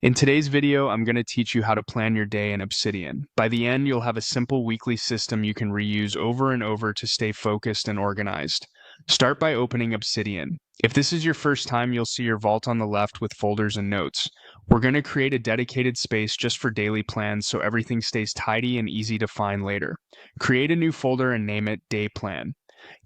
In today's video, I'm going to teach you how to plan your day in Obsidian. By the end, you'll have a simple weekly system you can reuse over and over to stay focused and organized. Start by opening Obsidian. If this is your first time, you'll see your vault on the left with folders and notes. We're going to create a dedicated space just for daily plans so everything stays tidy and easy to find later. Create a new folder and name it Day Plan.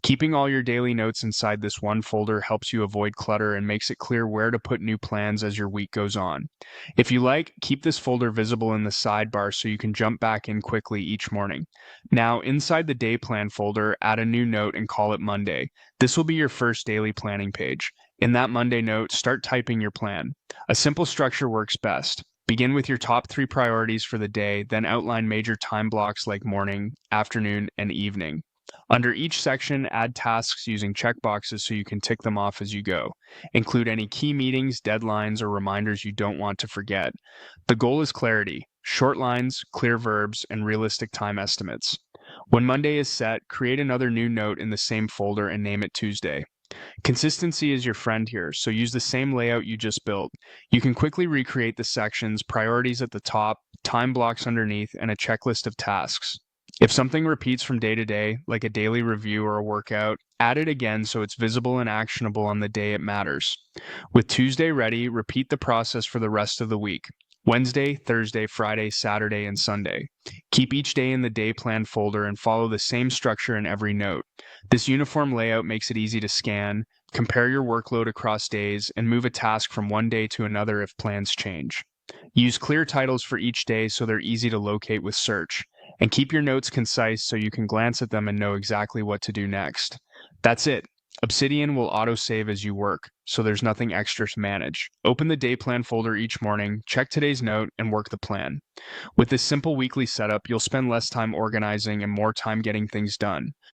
Keeping all your daily notes inside this one folder helps you avoid clutter and makes it clear where to put new plans as your week goes on. If you like, keep this folder visible in the sidebar so you can jump back in quickly each morning. Now, inside the day plan folder, add a new note and call it Monday. This will be your first daily planning page. In that Monday note, start typing your plan. A simple structure works best. Begin with your top 3 priorities for the day, then outline major time blocks like morning, afternoon, and evening. Under each section, add tasks using checkboxes so you can tick them off as you go. Include any key meetings, deadlines, or reminders you don't want to forget. The goal is clarity, short lines, clear verbs, and realistic time estimates. When Monday is set, create another new note in the same folder and name it Tuesday. Consistency is your friend here, so use the same layout you just built. You can quickly recreate the sections, priorities at the top, time blocks underneath, and a checklist of tasks. If something repeats from day to day, like a daily review or a workout, add it again so it's visible and actionable on the day it matters. With Tuesday ready, repeat the process for the rest of the week. Wednesday, Thursday, Friday, Saturday, and Sunday. Keep each day in the day plan folder and follow the same structure in every note. This uniform layout makes it easy to scan, compare your workload across days, and move a task from one day to another if plans change. Use clear titles for each day so they're easy to locate with search. And keep your notes concise so you can glance at them and know exactly what to do next. That's it. Obsidian will auto-save as you work, so there's nothing extra to manage. Open the day plan folder each morning, check today's note, and work the plan. With this simple weekly setup, you'll spend less time organizing and more time getting things done.